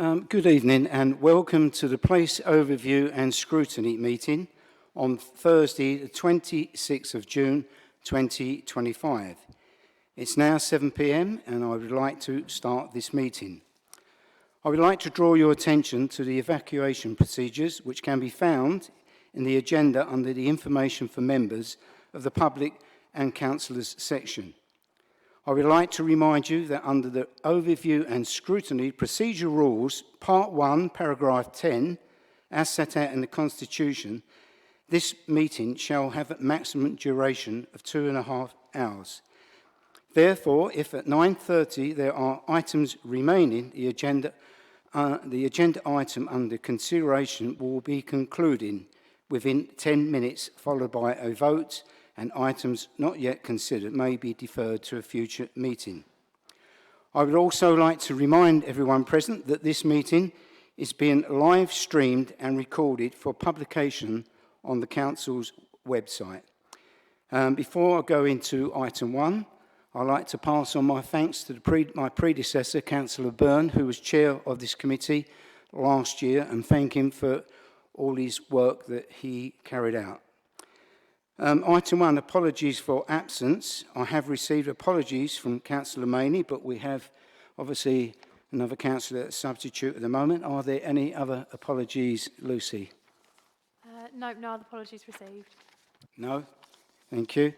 Good evening and welcome to the Place Overview and Scrutiny meeting on Thursday the 26th of June 2025. It's now 7 p.m. and I would like to start this meeting. I would like to draw your attention to the evacuation procedures which can be found in the agenda under the information for members of the public and councillors section. I would like to remind you that under the Overview and Scrutiny Procedure Rules, Part 1, Paragraph 10, as set out in the Constitution, this meeting shall have a maximum duration of 2.5 hours. Therefore, if at 9:30 there are items remaining, the agenda item under consideration will be concluding within 10 minutes, followed by a vote, and items not yet considered may be deferred to a future meeting. I would also like to remind everyone present that this meeting is being live streamed and recorded for publication on the Council's website. Before I go into item 1, I'd like to pass on my thanks to my predecessor, Councillor Byrne, who was chair of this committee last year, and thank him for all his work that he carried out. Item 1, apologies for absence. I have received apologies from Councillor Maney, but we have obviously another councillor substitute at the moment. Are there any other apologies, Lucy? No other apologies received. No? Thank you.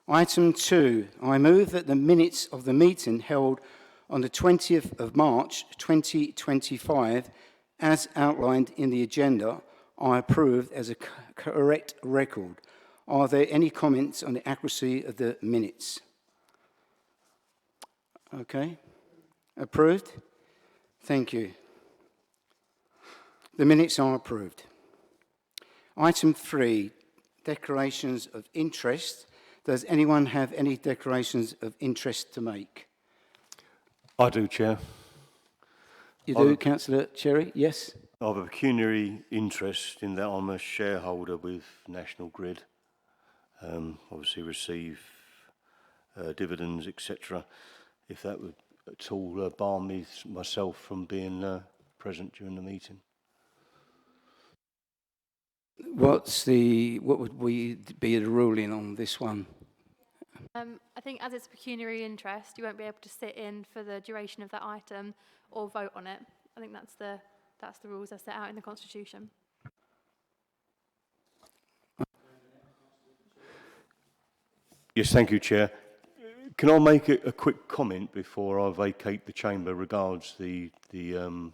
Item 2, I move that the minutes of the meeting held on the 20th of March 2025, as outlined in the agenda, are approved as a correct record. Are there any comments on the accuracy of the minutes? Okay. Approved? Thank you. The minutes are approved. Item 3, declarations of interest. Does anyone have any declarations of interest to make? I do, Chair. You do, Councillor Cherry? Yes? I have a pecuniary interest in that I'm a shareholder with National Grid. Obviously receive dividends, etc. If that would at all bar myself from being present during the meeting. What would be the ruling on this one? I think as it's a pecuniary interest, you won't be able to sit in for the duration of that item or vote on it. I think that's the rules as set out in the Constitution. Yes, thank you, Chair. Can I make a quick comment before I vacate the chamber regards the You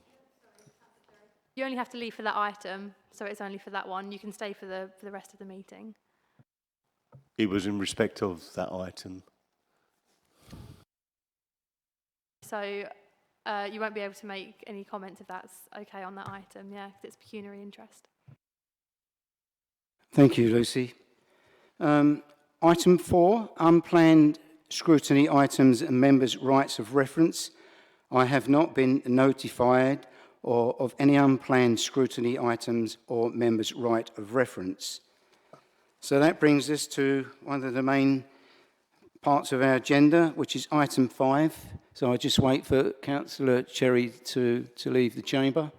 only have to leave for that item, so it's only for that one. You can stay for the rest of the meeting. It was in respect of that item. So you won't be able to make any comments if that's okay on that item, yeah, because it's pecuniary interest. Thank you, Lucy. Item 4, unplanned scrutiny items and members' rights of reference. I have not been notified of any unplanned scrutiny items or members' right of reference. So that brings us to one of the main parts of our agenda, which is item 5. So I just wait for Councillor Cherry to leave the chamber.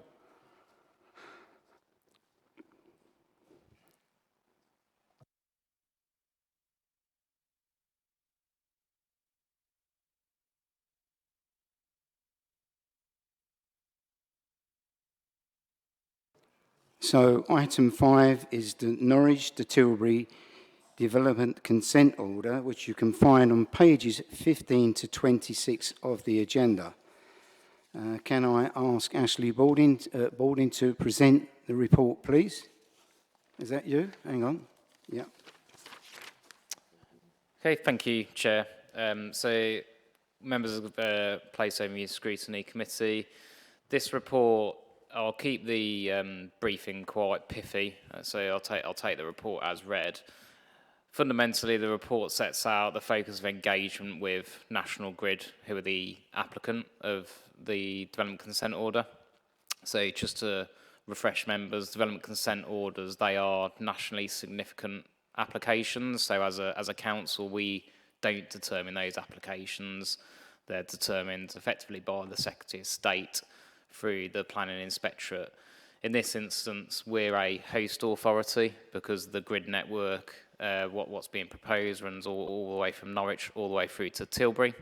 So item 5 is the Norwich to Tilbury Development Consent Order, which you can find on pages 15 to 26 of the agenda. Can I ask Ashley Balding to present the report, please? Is that you? Hang on. Yeah. Okay, thank you, Chair. So, members of the Place Overview Scrutiny Committee, this report, I'll keep the briefing quite pithy, so I'll take the report as read. Fundamentally, the report sets out the focus of engagement with National Grid, who are the applicant of the Development Consent Order. So just to refresh members, Development Consent Orders, they are nationally significant applications. So as a council, we don't determine those applications. They're determined effectively by the Secretary of State through the planning inspectorate. In this instance, we're a host authority because the grid network, what's being proposed, runs all the way from Norwich all the way through to Tilbury.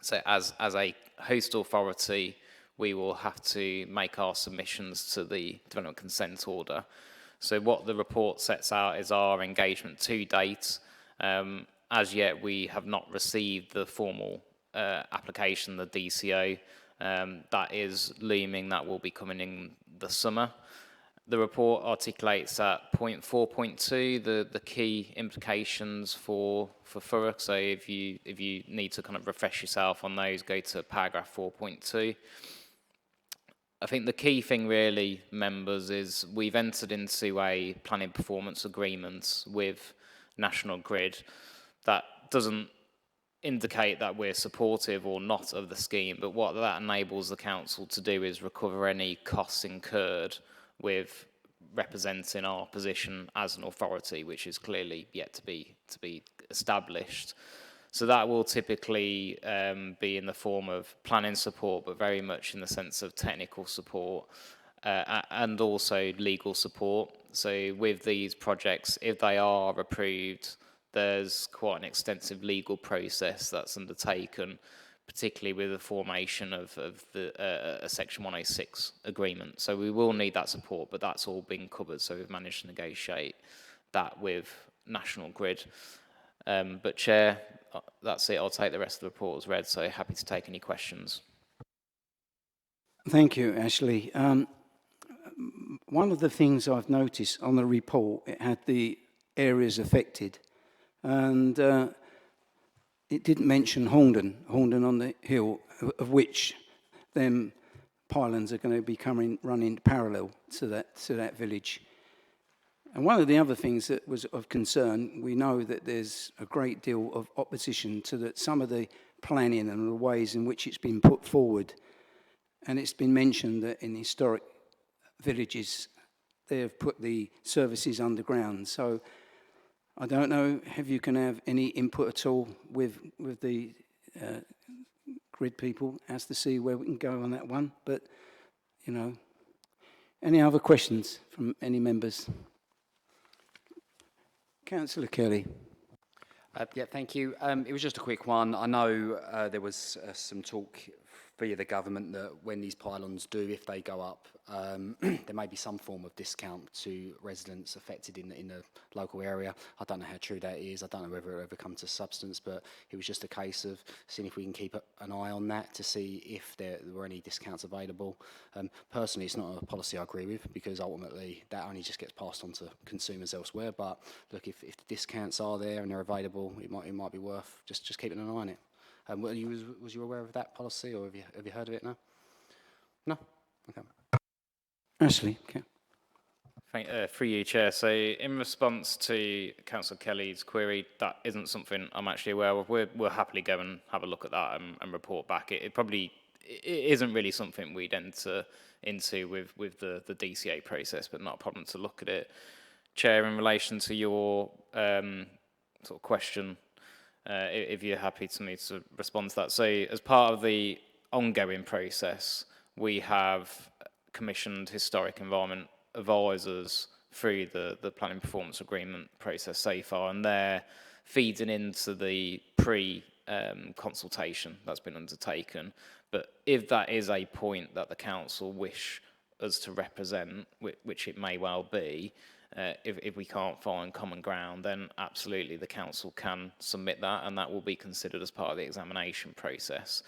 So as a host authority, we will have to make our submissions to the development consent order. So what the report sets out is our engagement to date. As yet, we have not received the formal application, the DCO. That is looming, that will be coming in the summer. The report articulates at point 4.2 the key implications for Thurrock. So if you need to kind of refresh yourself on those, go to paragraph 4.2. I think the key thing really, members, is we've entered into a planning performance agreement with National Grid that doesn't indicate that we're supportive or not of the scheme, but what that enables the council to do is recover any costs incurred with representing our position as an authority, which is clearly yet to be established. So that will typically be in the form of planning support, but very much in the sense of technical support and also legal support. So with these projects, if they are approved, there's quite an extensive legal process that's undertaken, particularly with the formation of a Section 106 agreement. So we will need that support, but that's all been covered. So we've managed to negotiate that with National Grid. But Chair, that's it. I'll take the rest of the report as read, so happy to take any questions. Thank you, Ashley. One of the things I've noticed on the report, it had the areas affected, and it didn't mention Horndon on the hill, of which them pylons are going to be running parallel to that village. And one of the other things that was of concern, we know that there's a great deal of opposition to some of the planning and the ways in which it's been put forward. And it's been mentioned that in historic villages, they have put the services underground. So I don't know if you can have any input at all with the grid people as to see where we can go on that one. But, you know, any other questions from any members? Councillor Kelly. Yeah, thank you. It was just a quick one. I know there was some talk via the government that when these pylons do, if they go up, there may be some form of discount to residents affected in the local area. I don't know how true that is. I don't know whether it ever comes to substance, but it was just a case of seeing if we can keep an eye on that to see if there were any discounts available. Personally, it's not a policy I agree with because ultimately that only just gets passed on to consumers elsewhere. But look, if the discounts are there and they're available, it might be worth just keeping an eye on it. Was you aware of that policy, or have you heard of it now? No? Okay. Ashley, okay. Through you, Chair. So in response to Councillor Kelly's query, that isn't something I'm actually aware of. We'll happily go and have a look at that and report back. It isn't really something we'd enter into with the DCA process, but not a problem to look at it. Chair, in relation to your sort of question, if you're happy to me to respond to that. So as part of the ongoing process, we have commissioned historic environment advisors through the planning performance agreement process so far, and they're feeding into the consultation that's been undertaken. But if that is a point that the council wish us to represent, which it may well be, if we can't find common ground, then absolutely the council can submit that, and that will be considered as part of the examination process.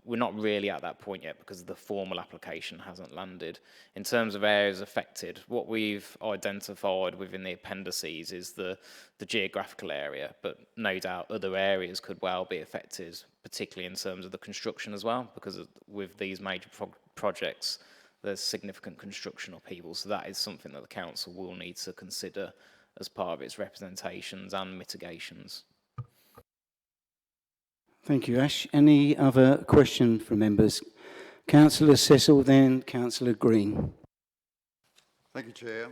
We're not really at that point yet because the formal application hasn't landed. In terms of areas affected, what we've identified within the appendices is the geographical area, but no doubt other areas could well be affected, particularly in terms of the construction as well, because with these major projects, there's significant construction upheaval. So that is something that the council will need to consider as part of its representations and mitigations. Thank you, Ash. Any other question from members? Councillor Cecil, then Councillor Green. Thank you, Chair.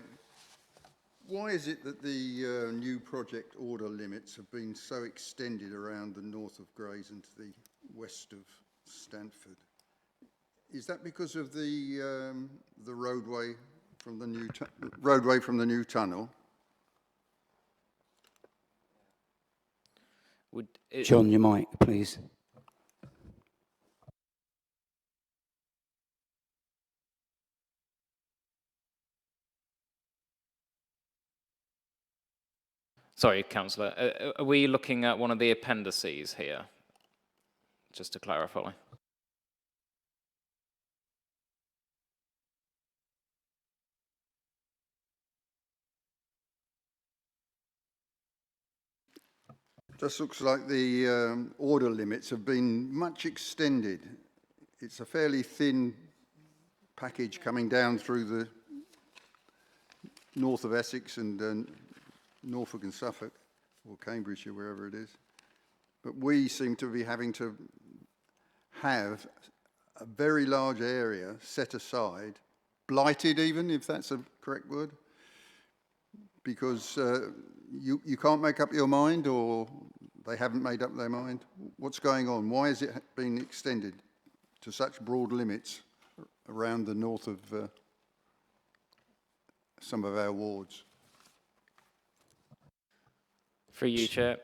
Why is it that the new project order limits have been so extended around the north of Grays and to the west of Stanford? Is that because of the roadway from the new tunnel? Would it, John, your mic, please. sorry, Councillor, are we looking at one of the appendices here? Just to clarify. Just looks like the order limits have been much extended. It's a fairly thin package coming down through the north of Essex and Norfolk and Suffolk, or Cambridgeshire, wherever it is. But we seem to be having to have a very large area set aside, blighted even, if that's a correct word, because you can't make up your mind, or they haven't made up their mind. What's going on? Why has it been extended to such broad limits around the north of some of our wards? Through you, Chair.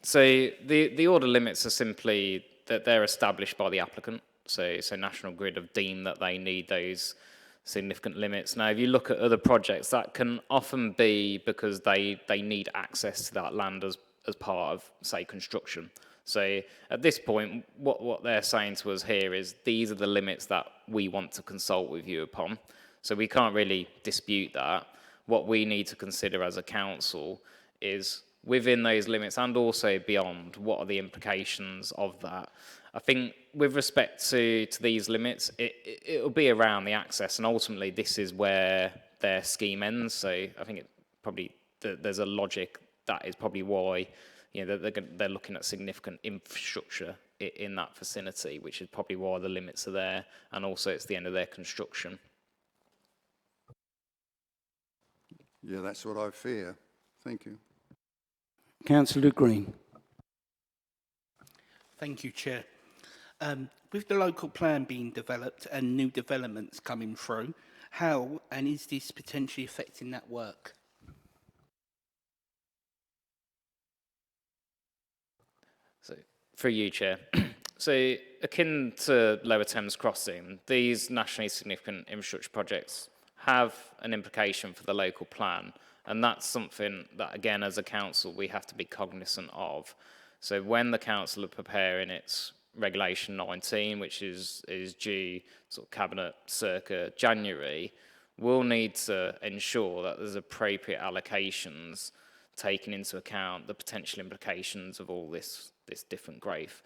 So the order limits are simply that they're established by the applicant. So National Grid have deemed that they need those significant limits. Now, if you look at other projects, that can often be because they need access to that land as part of, say, construction. So at this point, what they're saying to us here is these are the limits that we want to consult with you upon. So we can't really dispute that. What we need to consider as a council is within those limits and also beyond, what are the implications of that? I think with respect to these limits, it'll be around the access, and ultimately this is where their scheme ends. So I think it probably there's a logic that is probably why they're looking at significant infrastructure in that vicinity, which is probably why the limits are there, and also it's the end of their construction. Yeah, that's what I fear. Thank you. Councillor Green. Thank you, Chair. With the local plan being developed and new developments coming through, how and is this potentially affecting that work? So, through you, Chair. So, akin to Lower Thames Crossing, these nationally significant infrastructure projects have an implication for the local plan, and that's something that, again, as a council, we have to be cognizant of. So, when the council are preparing its Regulation 19, which is due sort of Cabinet circa January, we'll need to ensure that there's appropriate allocations taking into account the potential implications of all this different growth.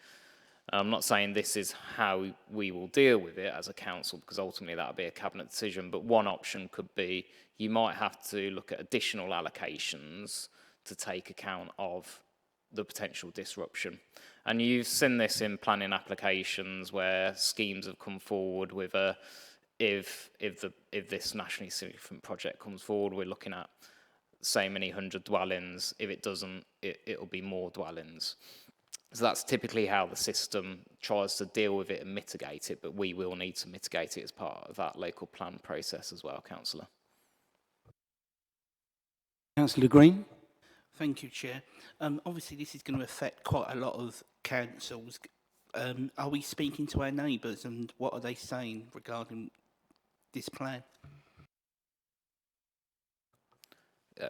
I'm not saying this is how we will deal with it as a council, because ultimately that will be a cabinet decision, but one option could be you might have to look at additional allocations to take account of the potential disruption. And you've seen this in planning applications where schemes have come forward with if this nationally significant project comes forward, we're looking at so many 100 dwellings. If it doesn't, it'll be more dwellings. So that's typically how the system tries to deal with it and mitigate it, but we will need to mitigate it as part of that local plan process as well, Councillor. Councillor Green. Thank you, Chair. Obviously, this is going to affect quite a lot of councils. Are we speaking to our neighbours, and what are they saying regarding this plan?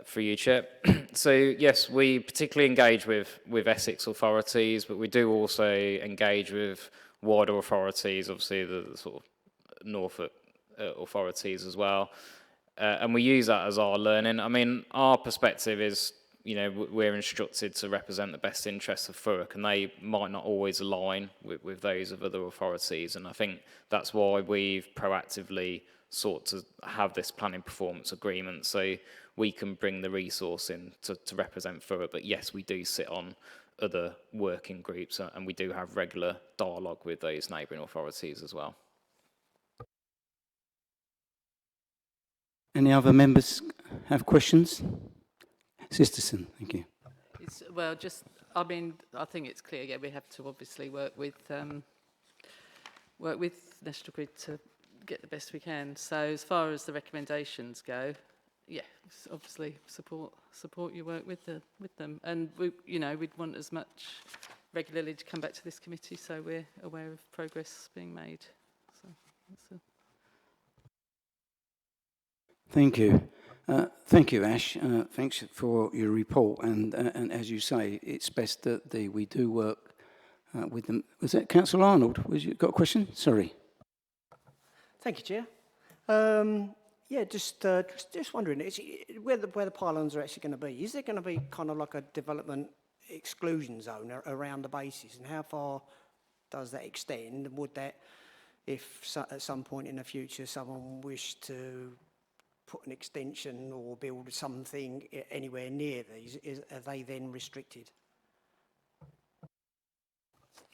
For you, Chair. So yes, we particularly engage with Essex authorities, but we do also engage with wider authorities, obviously the sort of Norfolk authorities as well, and we use that as our learning. I mean, our perspective is, we're instructed to represent the best interests of Thurrock, and they might not always align with those of other authorities, and I think that's why we've proactively sought to have this planning performance agreement, so we can bring the resource in to represent Thurrock. But yes, we do sit on other working groups, and we do have regular dialogue with those neighbouring authorities as well. Any other members have questions? Sisterson, thank you. I think it's clear, we have to obviously work with work with National Grid to get the best we can. So as far as the recommendations go, yeah, obviously support your work with them, and we'd want as much regularly to come back to this committee so we're aware of progress being made. So that's Thank you. Thank you, Ash. Thanks for your report. And as you say, it's best that we do work with them. Was that Councillor Arnold? You got a question? Sorry. Thank you, Chair. Yeah, just wondering, where the pylons are actually going to be? Is there going to be kind of like a development exclusion zone around the bases, and how far does that extend? Would that, if at some point in the future someone wished to put an extension or build something anywhere near these, are they then restricted?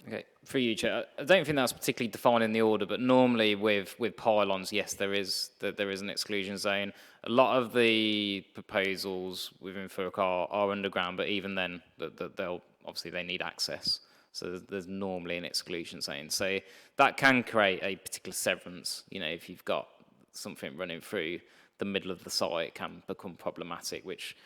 Okay, for you, Chair. I don't think that's particularly defined in the order, but normally with pylons, yes, there is an exclusion zone. A lot of the proposals within Thurrock are underground, but even then, they need access. So there's normally an exclusion zone. So that can create a particular severance. If you've got something running through the middle of the site, it can become problematic, which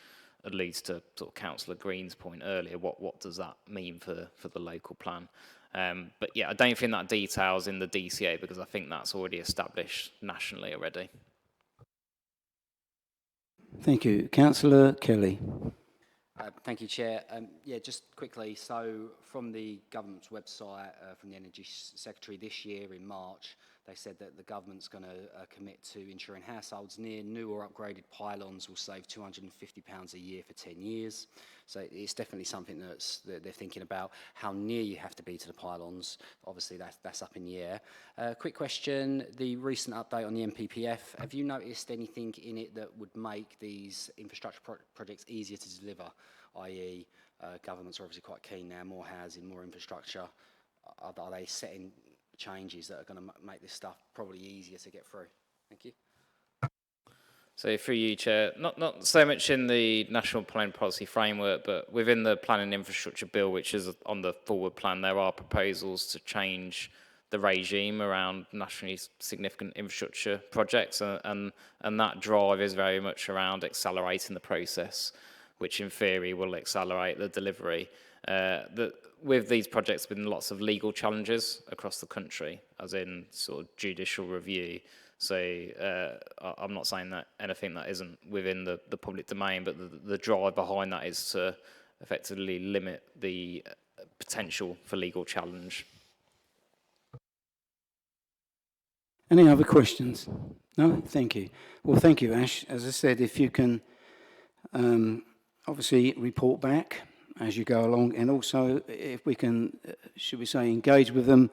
leads to sort of Councillor Green's point earlier. What does that mean for the local plan? But yeah, I don't think that details in the DCA, because I think that's already established nationally already. Thank you. Councillor Kelly. Thank you, Chair. Yeah, just quickly, so from the government's website, from the Energy Secretary this year in March, they said that the government's going to commit to ensuring households near new or upgraded pylons will save £250 a year for 10 years. So it's definitely something that they're thinking about, how near you have to be to the pylons. Obviously, that's up in the air. Quick question, the recent update on the MPPF, have you noticed anything in it that would make these infrastructure projects easier to deliver, i.e. Governments are obviously quite keen now, more housing, more infrastructure. Are they setting changes that are going to make this stuff probably easier to get through? Thank you. So through you, Chair, not so much in the National Planning Policy Framework, but within the Planning Infrastructure Bill, which is on the forward plan, there are proposals to change the regime around nationally significant infrastructure projects, and that drive is very much around accelerating the process, which in theory will accelerate the delivery. With these projects, there have been lots of legal challenges across the country, as in sort of judicial review. So I'm not saying that anything that isn't within the public domain, but the drive behind that is to effectively limit the potential for legal challenge. Any other questions? No? Thank you. Well, thank you, Ash. As I said, if you can obviously report back as you go along, and also if we can, should we say, engage with them.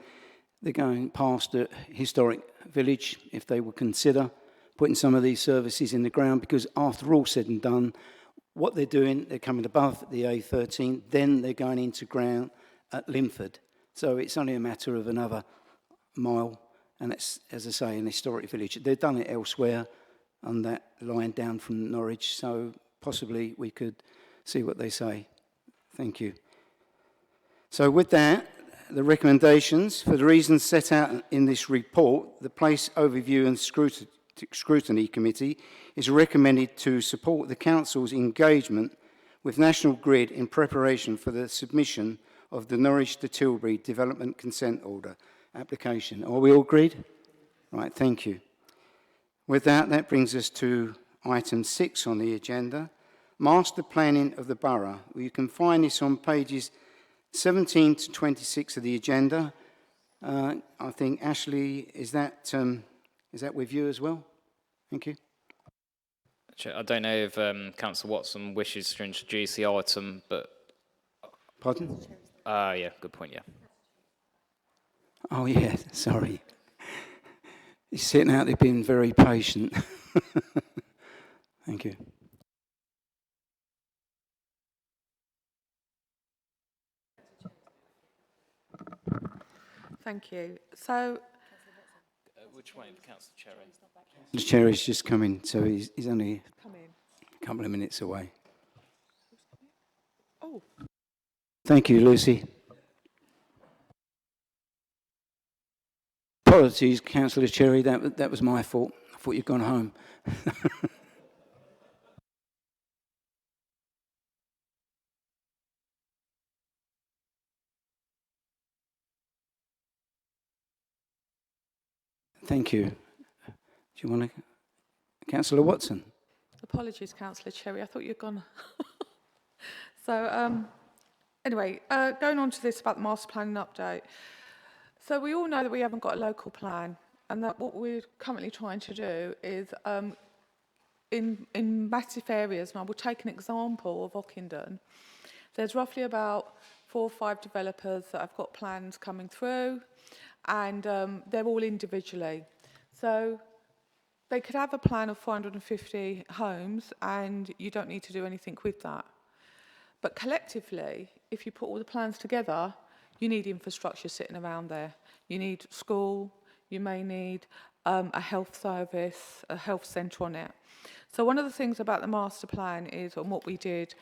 They're going past a historic village, if they would consider putting some of these services in the ground, because after all said and done, what they're doing, they're coming above the A13, then they're going into ground at Linford. So it's only a matter of another mile, and that's, as I say, an historic village. They've done it elsewhere on that line down from Norwich, so possibly we could see what they say. Thank you. So with that, the recommendations, for the reasons set out in this report, the Place Overview and Scrutiny Committee is recommended to support the Council's engagement with National Grid in preparation for the submission of the Norwich to Tilbury Development Consent Order application. Are we all agreed? Right, thank you. With that, that brings us to item 6 on the agenda, Master Planning of the Borough. You can find this on pages 17 to 26 of the agenda. I think, Ashley, is that with you as well? Thank you. I don't know if Councillor Watson wishes to introduce the item, but... Pardon? Yeah, good point, yeah. Oh, yeah, sorry. He's sitting out there being very patient. Thank you. Thank you. So, which way, Councillor Cherry? The chair is just coming, so he's only a couple of minutes away. oh, Thank you, Lucy. Apologies, Councillor Cherry, that was my fault. I thought you'd gone home. Thank you. Do you want to... Councillor Watson? Apologies, Councillor Cherry. I thought you'd gone. Anyway, going on to this about the master planning update. So we all know that we haven't got a local plan, and that what we're currently trying to do is in massive areas, and I will take an example of Ockenden. There's roughly about 4 or 5 developers that have got plans coming through, and they're all individually. So they could have a plan of 450 homes, and you don't need to do anything with that. But collectively, if you put all the plans together, you need infrastructure sitting around there. You need school, you may need a health service, a health centre on it. So one of the things about the master plan is, and what we did,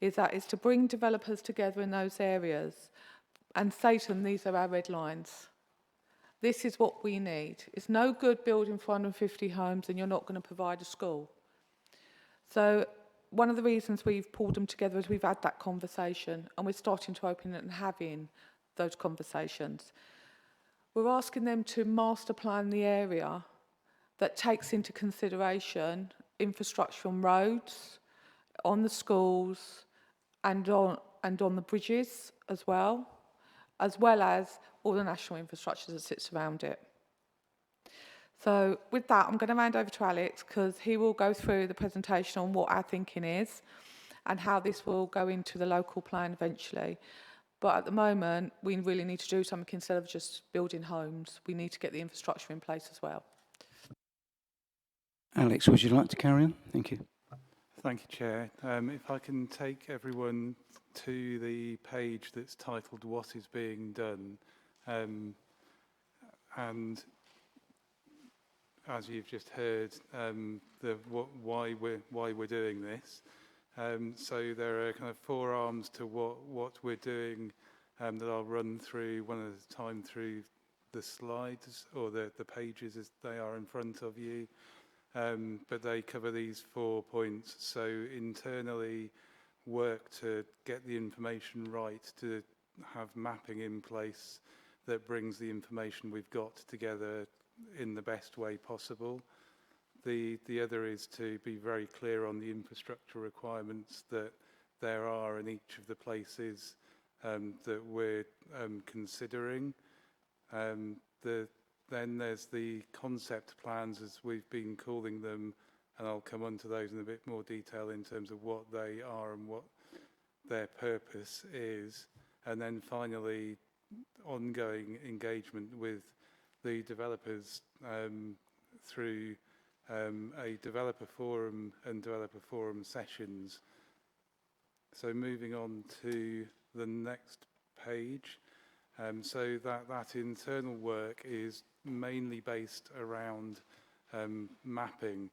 is to bring developers together in those areas and say to them, these are our red lines. This is what we need. It's no good building 450 homes and you're not going to provide a school. So one of the reasons we've pulled them together is we've had that conversation, and we're starting to open it and having those conversations. We're asking them to master plan the area that takes into consideration infrastructure on roads, on the schools, and on the bridges as well as all the national infrastructure that sits around it. So with that, I'm going to hand over to Alex, because he will go through the presentation on what our thinking is and how this will go into the local plan eventually. But at the moment, we really need to do something instead of just building homes. We need to get the infrastructure in place as well. Alex, would you like to carry on? Thank you. Thank you, Chair. If I can take everyone to the page that's titled What is Being Done. And as you've just heard, why we're doing this. So there are kind of 4 arms to what we're doing that I'll run through one at a time through the slides or the pages as they are in front of you. But they cover these 4 points. So internally, work to get the information right, to have mapping in place that brings the information we've got together in the best way possible. The other is to be very clear on the infrastructure requirements that there are in each of the places that we're considering. Then there's the concept plans, as we've been calling them, and I'll come on to those in a bit more detail in terms of what they are and what their purpose is. And then finally, ongoing engagement with the developers through a developer forum and developer forum sessions. So moving on to the next page. So that internal work is mainly based around mapping.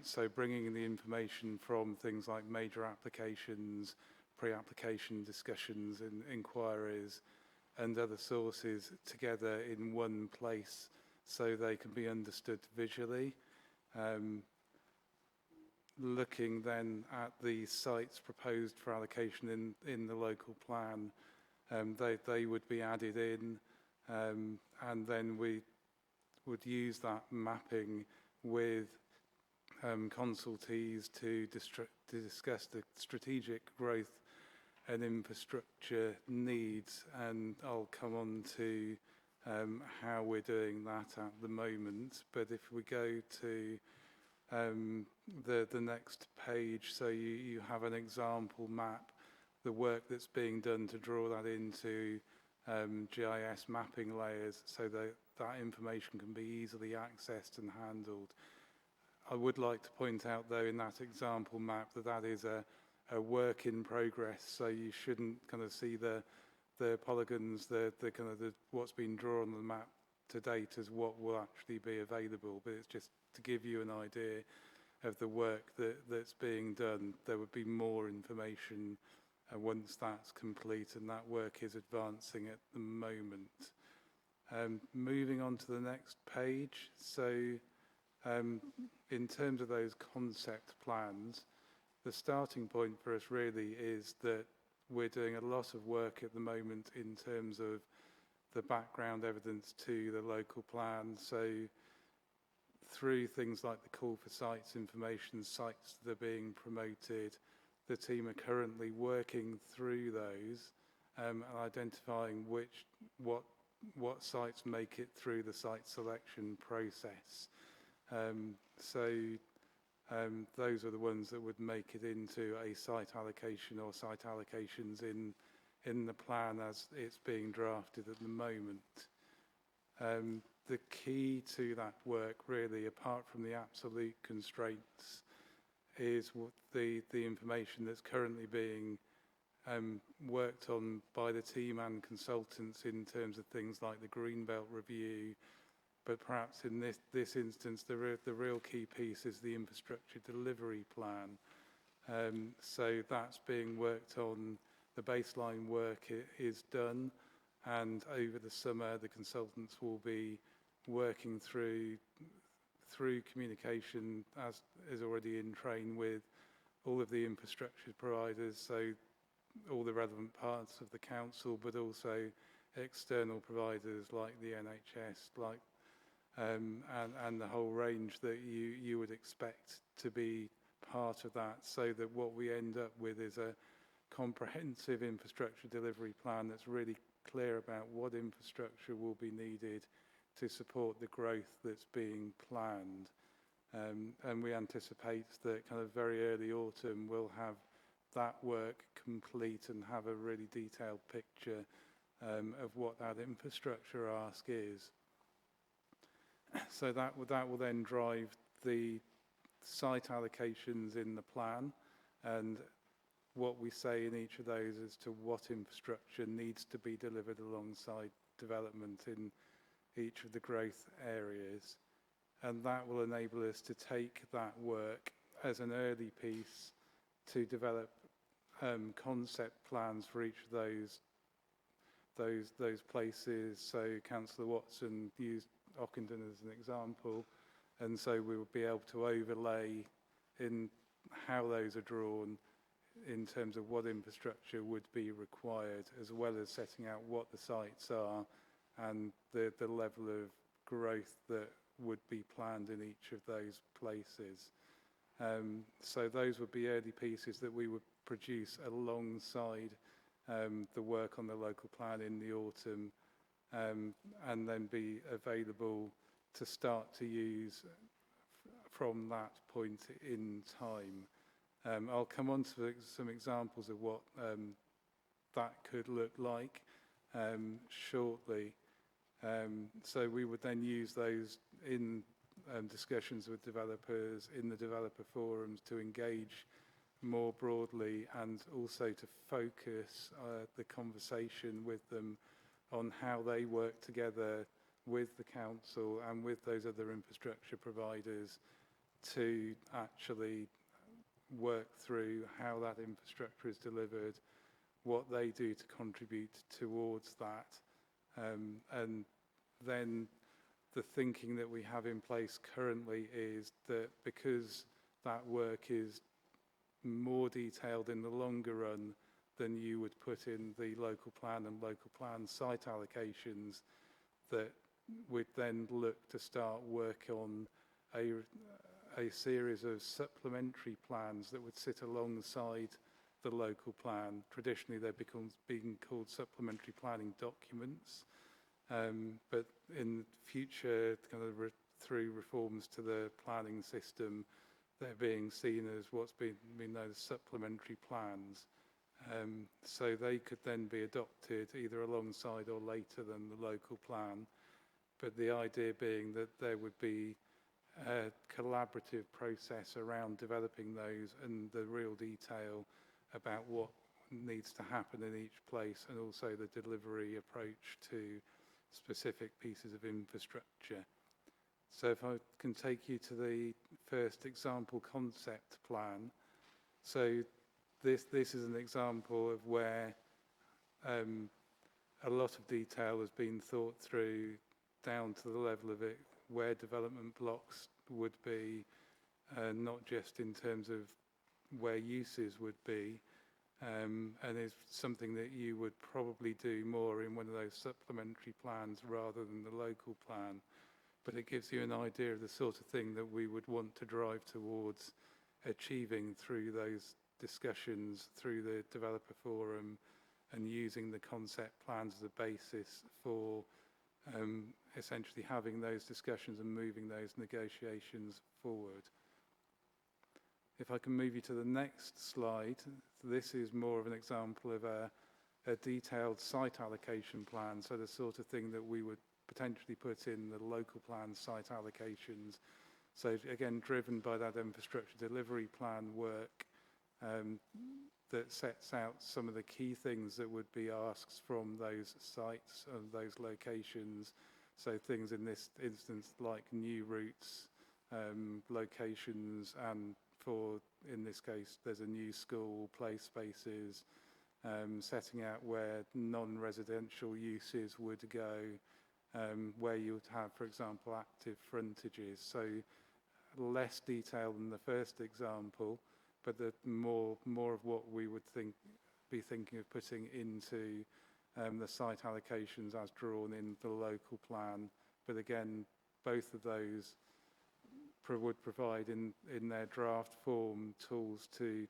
So bringing in the information from things like major applications, pre-application discussions and inquiries, and other sources together in one place so they can be understood visually. Looking then at the sites proposed for allocation in the local plan, they would be added in, and then we would use that mapping with consultees to discuss the strategic growth and infrastructure needs, and I'll come on to how we're doing that at the moment. But if we go to the next page, so you have an example map, the work that's being done to draw that into GIS mapping layers so that information can be easily accessed and handled. I would like to point out, though, in that example map that is a work in progress, so you shouldn't kind of see the polygons, the kind of what's been drawn on the map to date as what will actually be available, but it's just to give you an idea of the work that's being done. There would be more information once that's complete, and that work is advancing at the moment. Moving on to the next page. So in terms of those concept plans, the starting point for us really is that we're doing a lot of work at the moment in terms of the background evidence to the local plan. So through things like the call for sites information, sites that are being promoted, the team are currently working through those and identifying what sites make it through the site selection process. Those are the ones that would make it into a site allocation or site allocations in the plan as it's being drafted at the moment. The key to that work, really, apart from the absolute constraints, is what the information that's currently being worked on by the team and consultants in terms of things like the Greenbelt Review. But perhaps in this instance, the real key piece is the infrastructure delivery plan. So that's being worked on. The baseline work is done, and over the summer, the consultants will be working through communication, as is already in train, with all of the infrastructure providers, so all the relevant parts of the council, but also external providers like the NHS, like and the whole range that you would expect to be part of that, so that what we end up with is a comprehensive infrastructure delivery plan that's really clear about what infrastructure will be needed to support the growth that's being planned. And we anticipate that kind of very early autumn we'll have that work complete and have a really detailed picture of what that infrastructure ask is. So that will then drive the site allocations in the plan, and what we say in each of those as to what infrastructure needs to be delivered alongside development in each of the growth areas. And that will enable us to take that work as an early piece to develop concept plans for each of those places. So Councillor Watson used Ockenden as an example, and so we will be able to overlay in how those are drawn in terms of what infrastructure would be required, as well as setting out what the sites are and the level of growth that would be planned in each of those places. So those would be early pieces that we would produce alongside the work on the local plan in the autumn, and then be available to start to use from that point in time. I'll come on to some examples of what that could look like shortly. So we would then use those in discussions with developers, in the developer forums, to engage more broadly and also to focus the conversation with them on how they work together with the council and with those other infrastructure providers to actually work through how that infrastructure is delivered, what they do to contribute towards that. And then the thinking that we have in place currently is that because that work is more detailed in the longer run than you would put in the local plan and local plan site allocations, that we'd then look to start work on a series of supplementary plans that would sit alongside the local plan. Traditionally, they've being called supplementary planning documents, but in future, kind of through reforms to the planning system, they're being seen as what's been known as supplementary plans. So they could then be adopted either alongside or later than the local plan, but the idea being that there would be a collaborative process around developing those and the real detail about what needs to happen in each place, and also the delivery approach to specific pieces of infrastructure. So if I can take you to the first example concept plan. So this is an example of where a lot of detail has been thought through down to the level of it, where development blocks would be, not just in terms of where uses would be, and is something that you would probably do more in one of those supplementary plans rather than the local plan. But it gives you an idea of the sort of thing that we would want to drive towards achieving through those discussions, through the developer forum, and using the concept plans as a basis for essentially having those discussions and moving those negotiations forward. If I can move you to the next slide, this is more of an example of a detailed site allocation plan, so the sort of thing that we would potentially put in the local plan site allocations. So again, driven by that infrastructure delivery plan work that sets out some of the key things that would be asked from those sites and those locations. So things in this instance like new routes, locations, and for, in this case, there's a new school, play spaces, setting out where non-residential uses would go, where you would have, for example, active frontages. So less detail than the first example, but the more of what we would be thinking of putting into the site allocations as drawn in the local plan. But again, both of those would provide in their draft form tools to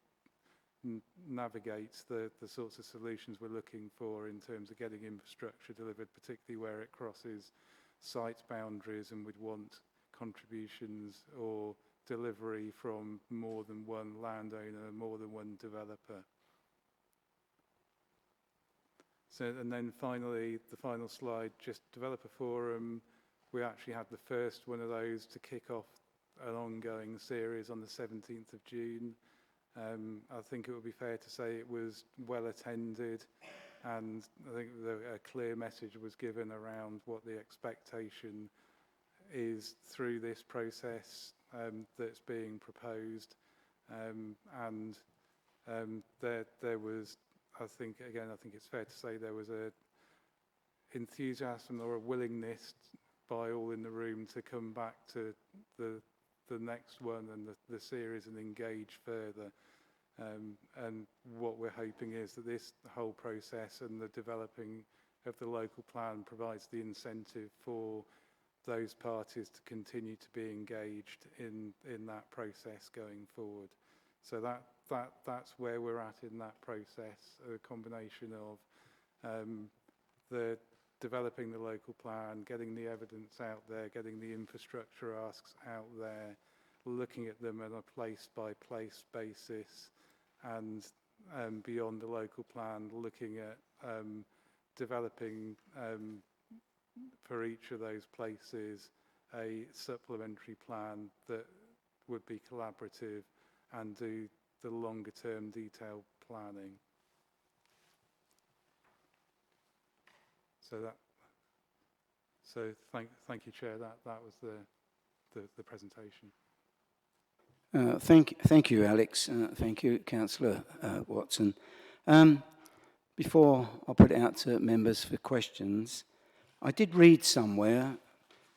navigate the sorts of solutions we're looking for in terms of getting infrastructure delivered, particularly where it crosses site boundaries and would want contributions or delivery from more than one landowner, more than one developer. So, and then finally, the final slide, just developer forum. We actually had the first one of those to kick off an ongoing series on the 17th of June. I think it would be fair to say it was well attended, and I think a clear message was given around what the expectation is through this process that's being proposed, and there was, I think it's fair to say there was a enthusiasm or a willingness by all in the room to come back to the next one and the series and engage further. And what we're hoping is that this whole process and the developing of the local plan provides the incentive for those parties to continue to be engaged in that process going forward. So that's where we're at in that process, a combination of the developing the local plan, getting the evidence out there, getting the infrastructure asks out there, looking at them on a place-by-place basis, and beyond the local plan, looking at developing for each of those places a supplementary plan that would be collaborative and do the longer term detailed planning. So thank you, Chair. That was the presentation. Thank you, Alex. Thank you, Councillor Watson. Before I put it out to members for questions, I did read somewhere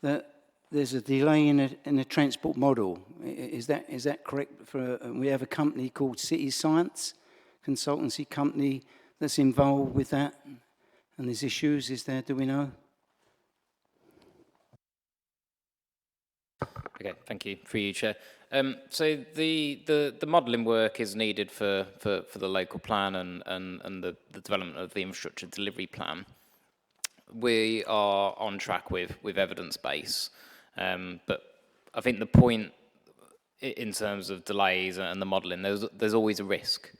that there's a delay in a transport model. Is that correct? We have a company called City Science, consultancy company that's involved with that, and there's issues. Is there? Do we know? Okay, thank you. For you, Chair. So the modelling work is needed for the local plan and the development of the infrastructure delivery plan. We are on track with evidence base, but I think the point in terms of delays and the modelling, there's always a risk.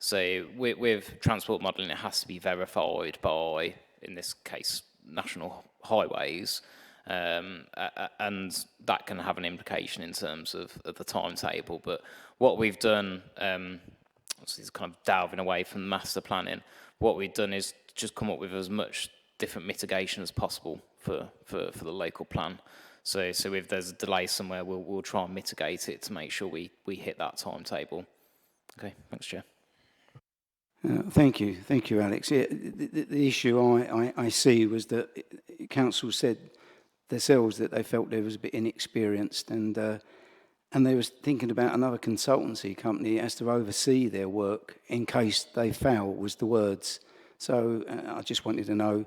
So with transport modelling, it has to be verified by, in this case, National Highways. And that can have an implication in terms of the timetable. But what we've done, obviously it's kind of delving away from master planning, what we've done is just come up with as much different mitigation as possible for the local plan. So if there's a delay somewhere, we'll try and mitigate it to make sure we hit that timetable. Okay, thanks, Chair. Thank you, Alex. Yeah, the issue I see was that council said themselves that they felt they was a bit inexperienced, and they was thinking about another consultancy company as to oversee their work in case they fail, was the words. So I just wanted to know,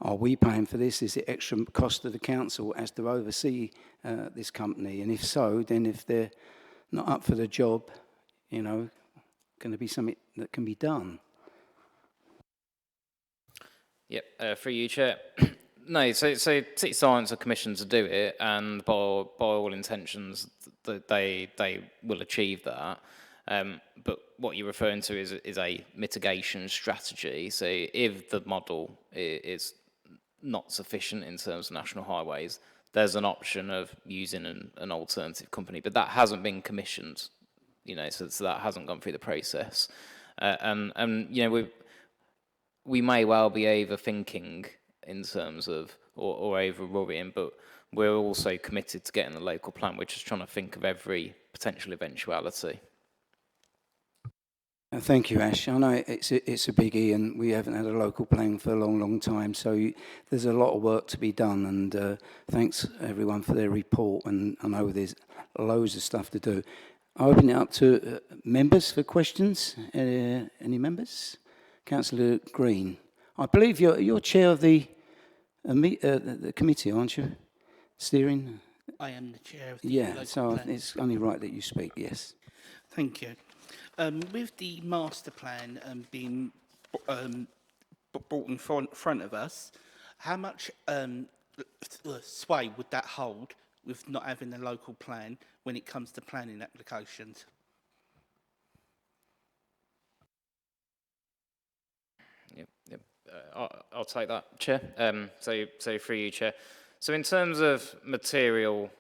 are we paying for this? Is it extra cost to the council as to oversee this company? And if so, then if they're not up for the job, you know, going to be something that can be done. Yep, for you, Chair. No, so City Science are commissioned to do it, and by all intentions, they will achieve that. But what you're referring to is a mitigation strategy. So if the model is not sufficient in terms of national highways, there's an option of using an alternative company, but that hasn't been commissioned, you know, so that hasn't gone through the process. And you know, we may well be overthinking in terms of, or over worrying, but we're also committed to getting the local plan. We're just trying to think of every potential eventuality. Thank you, Ash. I know it's a biggie, and we haven't had a local plan for a long time, so there's a lot of work to be done, and thanks everyone for their report, and I know there's loads of stuff to do. I'll open it up to members for questions. Any members? Councillor Green. I believe you're chair of the committee, aren't you? Steering? I am the chair of the local plan. It's only right that you speak, yes. Thank you. With the master plan being brought in front of us, how much sway would that hold with not having a local plan when it comes to planning applications? Yep. I'll take that, Chair. So for you, Chair. So in terms of material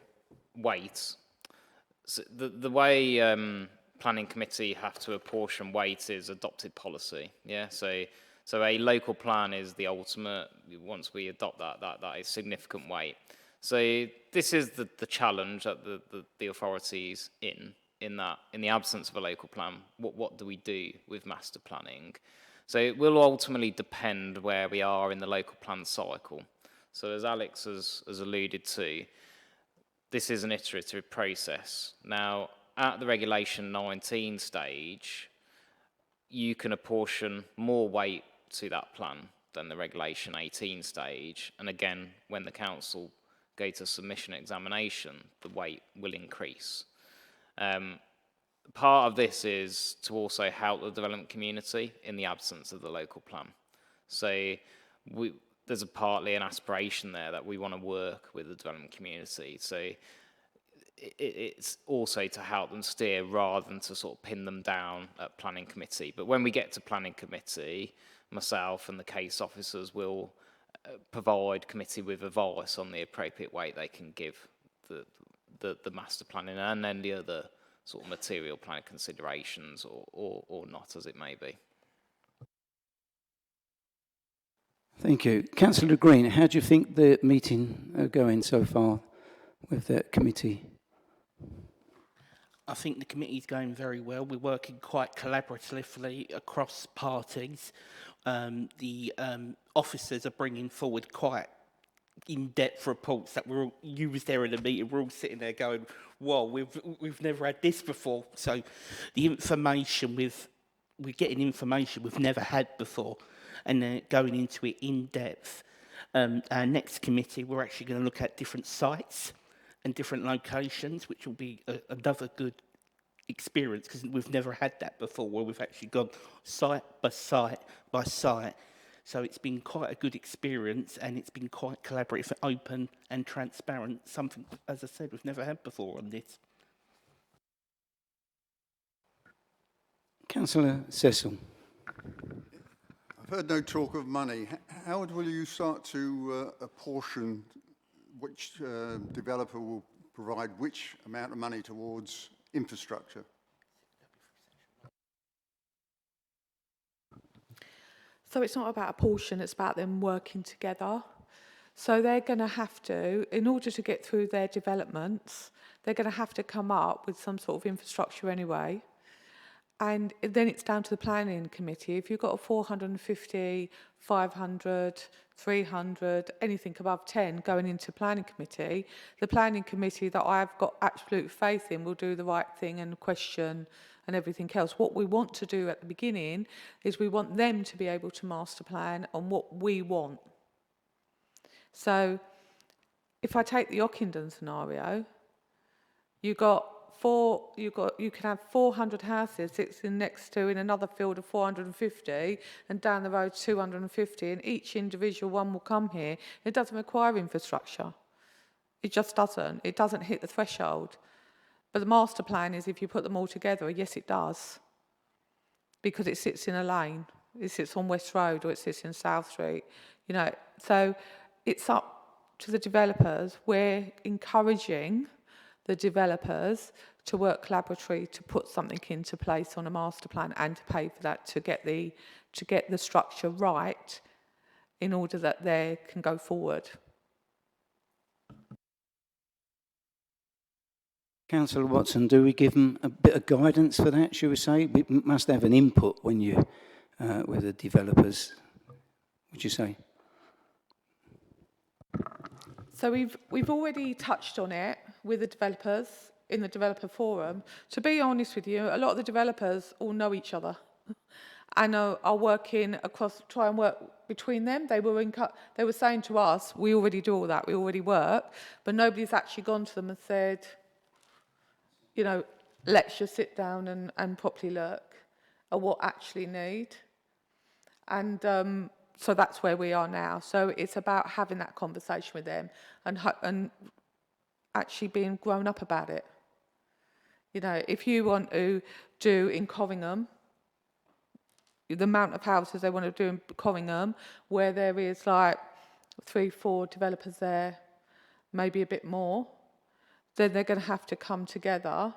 weight, so the way planning committee have to apportion weight is adopted policy. Yeah. So a local plan is the ultimate. Once we adopt that is significant weight. So this is the challenge that the authorities in the absence of a local plan. What do we do with master planning? So it will ultimately depend where we are in the local plan cycle. So as Alex has alluded to, this is an iterative process. Now, at the Regulation 19 stage, you can apportion more weight to that plan than the Regulation 18 stage. And again, when the council go to submission examination, the weight will increase. Part of this is to also help the development community in the absence of the local plan. So there's partly an aspiration there that we want to work with the development community. So it's also to help them steer rather than to sort of pin them down at planning committee. But when we get to planning committee, myself and the case officers will provide committee with advice on the appropriate weight they can give the master planning and then the other sort of material plan considerations or not, as it may be. Thank you. Councillor Green, how do you think the meeting are going so far with the committee? I think the committee is going very well. We're working quite collaboratively across parties. The officers are bringing forward quite in-depth reports that you was there in the meeting. We're all sitting there going, "Whoa, we've never had this before." So the information we're getting information we've never had before, and then going into it in depth. Our next committee, we're actually going to look at different sites and different locations, which will be another good experience because we've never had that before, where we've actually gone site by site by site. So it's been quite a good experience, and it's been quite collaborative, open and transparent, something, as I said, we've never had before on this. Councillor Cecil. I've heard no talk of money. How will you start to apportion which developer will provide which amount of money towards infrastructure? So it's not about a portion, it's about them working together. So they're going to have to, in order to get through their developments, they're going to have to come up with some sort of infrastructure anyway. And then it's down to the planning committee. If you've got a 450, 500, 300, anything above 10 going into planning committee, the planning committee that I've got absolute faith in will do the right thing and question and everything else. What we want to do at the beginning is we want them to be able to master plan on what we want. So if I take the Ockenden scenario, you can have 400 houses sitting next to in another field of 450, and down the road 250, and each individual one will come here. It doesn't require infrastructure. It just doesn't. It doesn't hit the threshold. But the master plan is, if you put them all together, yes, it does, because it sits in a lane. It sits on West Road, or it sits in South Street. You know, so it's up to the developers. We're encouraging the developers to work collaboratively to put something into place on a master plan and to pay for that to get the structure right in order that they can go forward. Councillor Watson, do we give them a bit of guidance for that, shall we say? We must have an input when you, with the developers, would you say? So we've already touched on it with the developers in the developer forum. To be honest with you, a lot of the developers all know each other and are working across, try and work between them. They were saying to us, we already do all that, we already work, but nobody's actually gone to them and said, you know, let's just sit down and properly look at what actually need. And so that's where we are now. So it's about having that conversation with them and actually being grown up about it. You know, if you want to do in Corringham, the amount of houses they want to do in Corringham, where there is like 3-4 developers there, maybe a bit more, then they're going to have to come together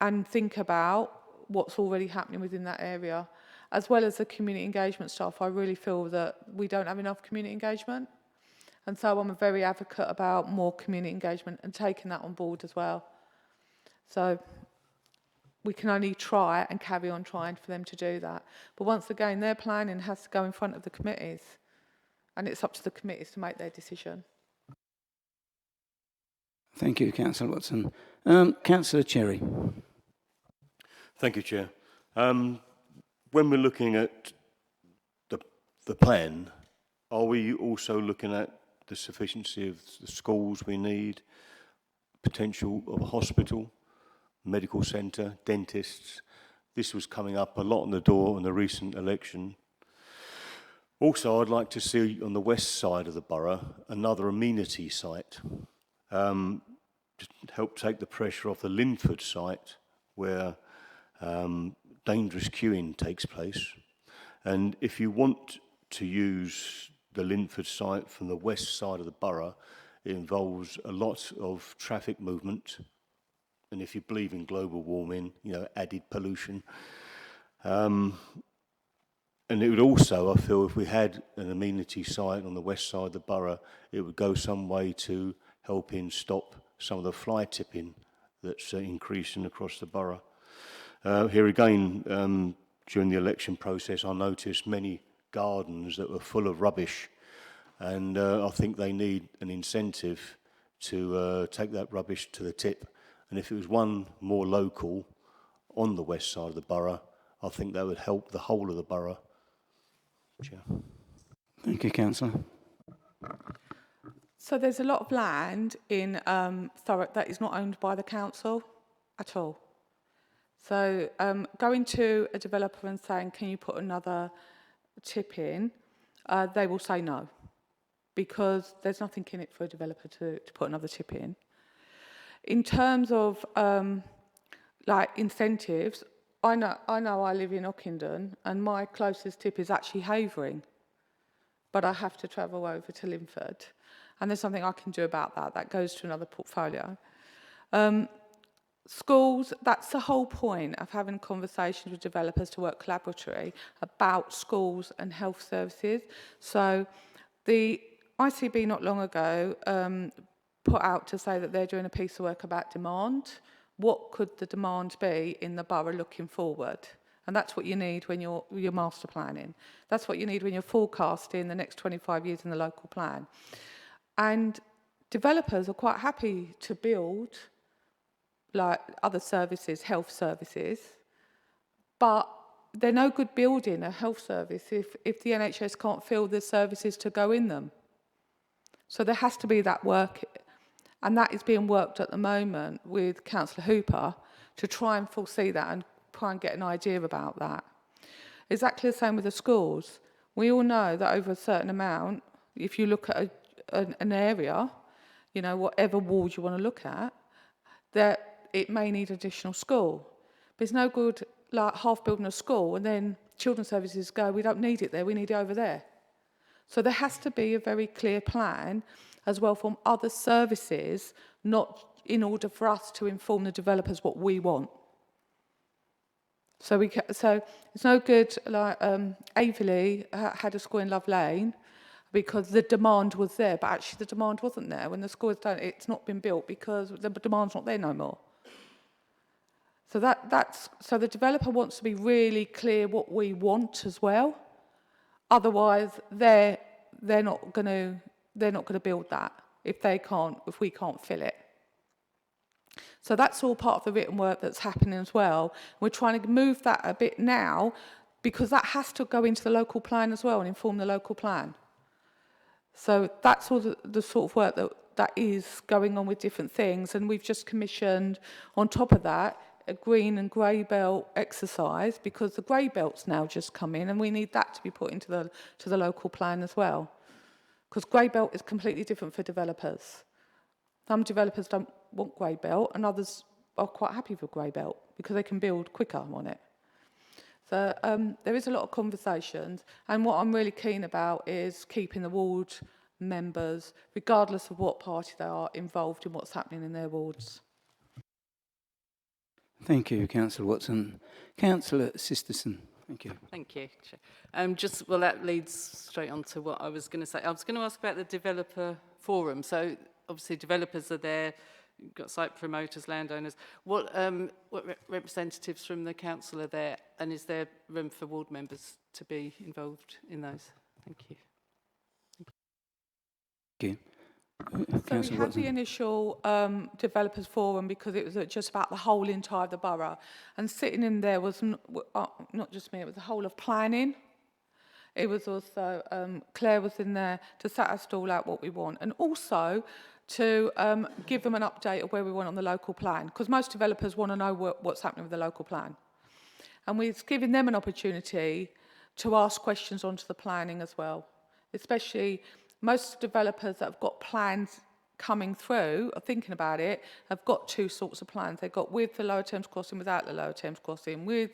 and think about what's already happening within that area. As well as the community engagement staff, I really feel that we don't have enough community engagement. And so I'm a very advocate about more community engagement and taking that on board as well. So we can only try and carry on trying for them to do that. But once again, their planning has to go in front of the committees. And it's up to the committees to make their decision. Thank you, Councillor Watson. Councillor Cherry. Thank you, Chair. When we're looking at the plan, are we also looking at the sufficiency of the schools we need, potential of a hospital, medical centre, dentists? This was coming up a lot on the door in the recent election. Also, I'd like to see on the west side of the borough another amenity site. To help take the pressure off the Linford site where dangerous queuing takes place. And if you want to use the Linford site from the west side of the borough, it involves a lot of traffic movement. And if you believe in global warming, you know, added pollution. And it would also, I feel, if we had an amenity site on the west side of the borough, it would go some way to helping stop some of the fly tipping that's increasing across the borough. Here again, during the election process, I noticed many gardens that were full of rubbish, and I think they need an incentive to take that rubbish to the tip. And if it was one more local on the west side of the borough, I think that would help the whole of the borough. Chair. Thank you, Councillor. So there's a lot of land in Thurrock that is not owned by the council at all. So going to a developer and saying, can you put another tip in, they will say no, because there's nothing in it for a developer to put another tip in. In terms of like incentives, I know I live in Ockenden and my closest tip is actually Havering, but I have to travel over to Linford. And there's something I can do about that. That goes to another portfolio. Schools, that's the whole point of having conversations with developers to work collaboratively about schools and health services. So the ICB not long ago put out to say that they're doing a piece of work about demand What could the demand be in the borough looking forward? And that's what you need when you're master planning. That's what you need when you're forecasting the next 25 years in the local plan. And developers are quite happy to build like other services, health services, but they're no good building a health service if the NHS can't fill the services to go in them. So there has to be that work, and that is being worked at the moment with Councillor Hooper to try and foresee that and try and get an idea about that. Exactly the same with the schools. We all know that over a certain amount, if you look at an area, you know, whatever ward you want to look at, that it may need additional school. But it's no good like half building a school and then children's services go, we don't need it there, we need it over there. So there has to be a very clear plan as well from other services, not in order for us to inform the developers what we want. So it's no good like Averley had a school in Love Lane because the demand was there, but actually the demand wasn't there. When the school is done, it's not been built because the demand's not there no more. So so the developer wants to be really clear what we want as well. Otherwise, they're not going to build that if we can't fill it. So that's all part of the written work that's happening as well. We're trying to move that a bit now because that has to go into the local plan as well and inform the local plan. So that's all the sort of work that is going on with different things. And we've just commissioned, on top of that, a green and grey belt exercise because the grey belt's now just come in and we need that to be put into the local plan as well. Because grey belt is completely different for developers. Some developers don't want grey belt and others are quite happy with grey belt because they can build quicker on it. So there is a lot of conversations, and what I'm really keen about is keeping the ward members, regardless of what party they are, involved in what's happening in their wards. Thank you, Councillor Watson. Councillor Sisterson, thank you. Thank you, Chair. Well, that leads straight on to what I was going to say. I was going to ask about the developer forum. So obviously developers are there, you've got site promoters, landowners. What representatives from the council are there, and is there room for ward members to be involved in those? Thank you. Thank you. So we had the initial developers forum because it was just about the whole entire of the borough, and sitting in there was not just me, it was the whole of planning. It was also Claire was in there to set us all out what we want, and also to give them an update of where we want on the local plan, because most developers want to know what's happening with the local plan, and we're giving them an opportunity to ask questions onto the planning as well, especially. Most developers that have got plans coming through, are thinking about it, have got two sorts of plans. They've got with the Lower Thames Crossing, without the Lower Thames Crossing, with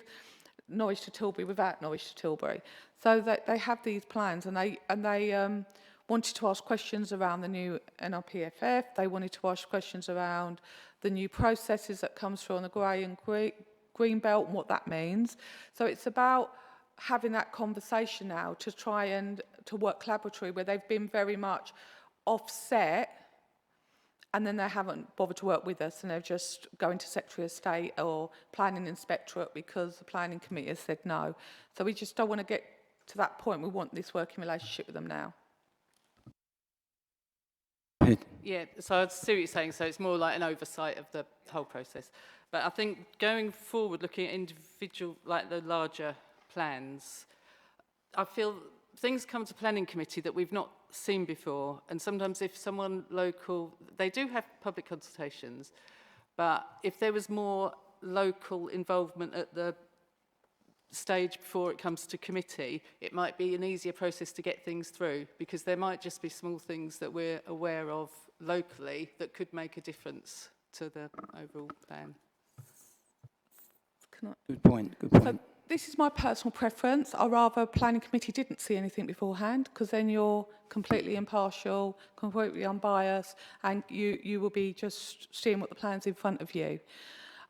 Norwich to Tilbury, without Norwich to Tilbury. So they have these plans, and they wanted to ask questions around the new NRPFF. They wanted to ask questions around the new processes that comes through on the grey and green belt and what that means. So it's about having that conversation now to try and to work collaboratively, where they've been very much offset and then they haven't bothered to work with us and they're just going to Secretary of State or Planning Inspectorate because the Planning Committee has said no. So we just don't want to get to that point. We want this working relationship with them now. Yeah, so I see what you're saying. So it's more like an oversight of the whole process. But I think going forward, looking at individual, like the larger plans, I feel things come to planning committee that we've not seen before, and sometimes if someone local, they do have public consultations, but if there was more local involvement at the stage before it comes to committee, it might be an easier process to get things through, because there might just be small things that we're aware of locally that could make a difference to the overall plan. Good point, good point. So this is my personal preference. I'd rather planning committee didn't see anything beforehand, because then you're completely impartial, completely unbiased, and you will be just seeing what the plan's in front of you.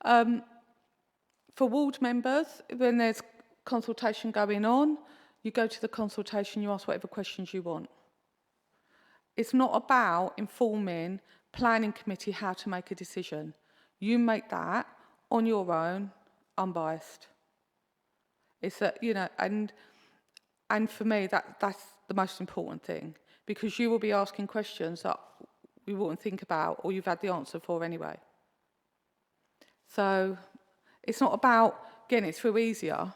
For ward members, when there's consultation going on, you go to the consultation, you ask whatever questions you want. It's not about informing planning committee how to make a decision. You make that on your own, unbiased. It's a, you know, and for me, that's the most important thing, because you will be asking questions that we wouldn't think about or you've had the answer for anyway. So it's not about getting it through easier.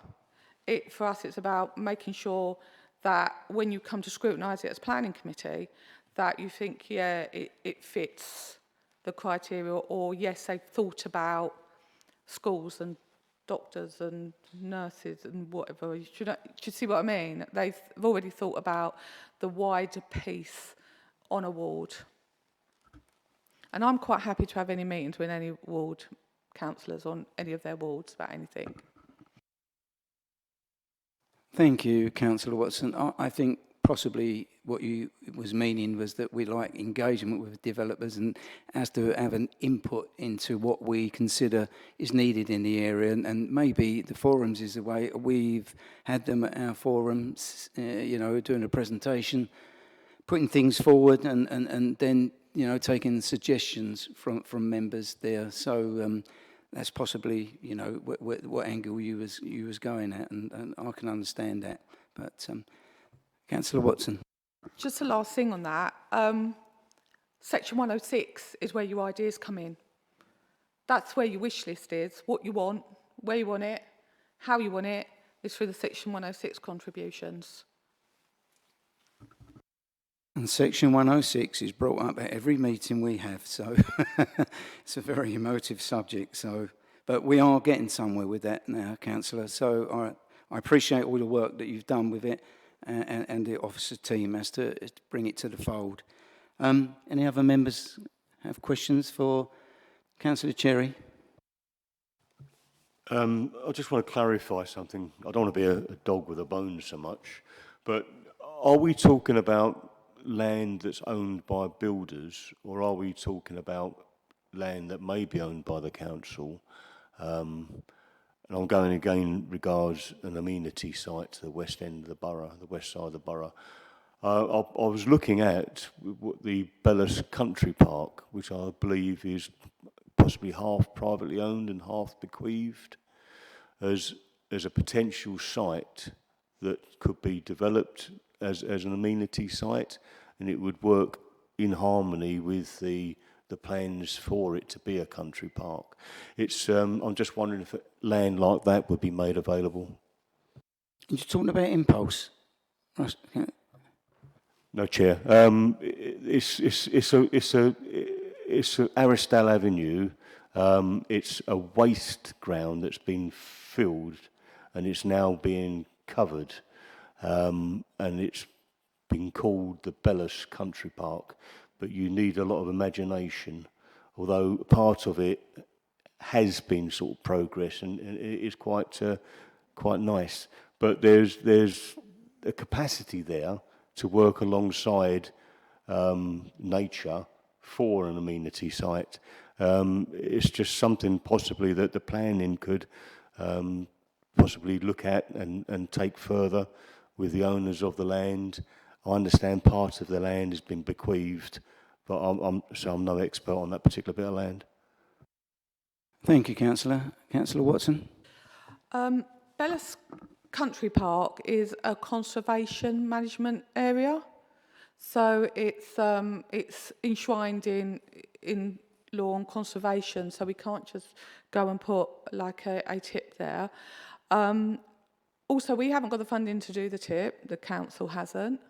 For us, it's about making sure that when you come to scrutinise it as planning committee, that you think, yeah, it fits the criteria, or yes, they've thought about schools and doctors and nurses and whatever. You should see what I mean? They've already thought about the wider piece on a ward. And I'm quite happy to have any meetings with any ward councillors on any of their wards about anything. Thank you, Councillor Watson. I think possibly what you was meaning was that we like engagement with developers and as to have an input into what we consider is needed in the area, and maybe the forums is the way. We've had them at our forums, you know, doing a presentation, putting things forward, and then, you know, taking suggestions from members there. So that's possibly, you know, what angle you was going at, and I can understand that. But Councillor Watson. Just the last thing on that. Section 106 is where your ideas come in. That's where your wish list is, what you want, where you want it, how you want it, is through the Section 106 contributions. And Section 106 is brought up at every meeting we have, so it's a very emotive subject. So, but we are getting somewhere with that now, Councillor. So I appreciate all the work that you've done with it, and the officer team as to bring it to the fold. Any other members have questions for Councillor Cherry? I just want to clarify something. I don't want to be a dog with a bone so much, but are we talking about land that's owned by builders, or are we talking about land that may be owned by the council? And I'm going again regards an amenity site to the west end of the borough, the west side of the borough. I was looking at the Bellis Country Park, which I believe is possibly half privately owned and half bequeathed, as a potential site that could be developed as an amenity site, and it would work in harmony with the plans for it to be a country park. It's I'm just wondering if land like that would be made available. You're talking about Impulse? No, Chair. It's Aristal Avenue. It's a waste ground that's been filled, and it's now being covered, and it's been called the Bellis Country Park. But you need a lot of imagination, although part of it has been sort of progress, and it is quite nice. But there's a capacity there to work alongside nature for an amenity site. It's just something possibly that the planning could possibly look at and take further with the owners of the land. I understand part of the land has been bequeathed, but I'm no expert on that particular bit of land. Thank you, Councillor. Councillor Watson. Bellis Country Park is a conservation management area, so it's enshrined in law on conservation. So we can't just go and put like a tip there. Also, we haven't got the funding to do the tip. The council hasn't.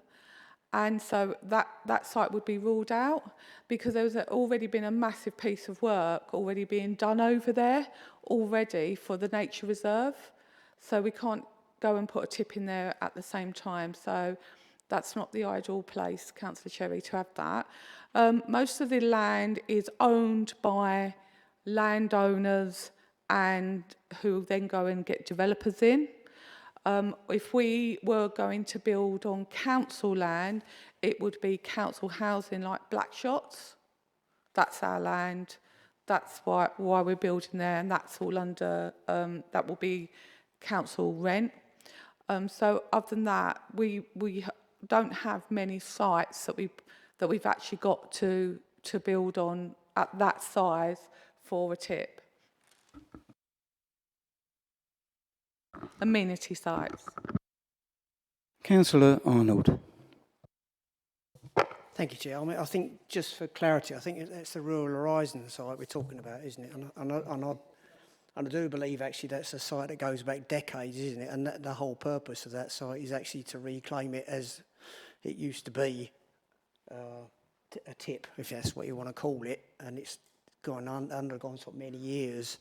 And so that site would be ruled out because there's already been a massive piece of work already being done over there already for the nature reserve. So we can't go and put a tip in there at the same time. So that's not the ideal place, Councillor Cherry, to have that. Most of the land is owned by landowners and who then go and get developers in. If we were going to build on council land, it would be council housing like Blackshots. That's our land. That's why we're building there, and that's all under, that will be council rent. So other than that, we don't have many sites that we've actually got to build on at that size for a tip. Amenity sites. Councillor Arnold. Thank you, Chair. I mean, I think just for clarity, I think it's the Rural Horizon site we're talking about, isn't it? And I do believe actually that's a site that goes back decades, isn't it? And the whole purpose of that site is actually to reclaim it as it used to be, a tip, if that's what you want to call it. And it's undergone sort of many years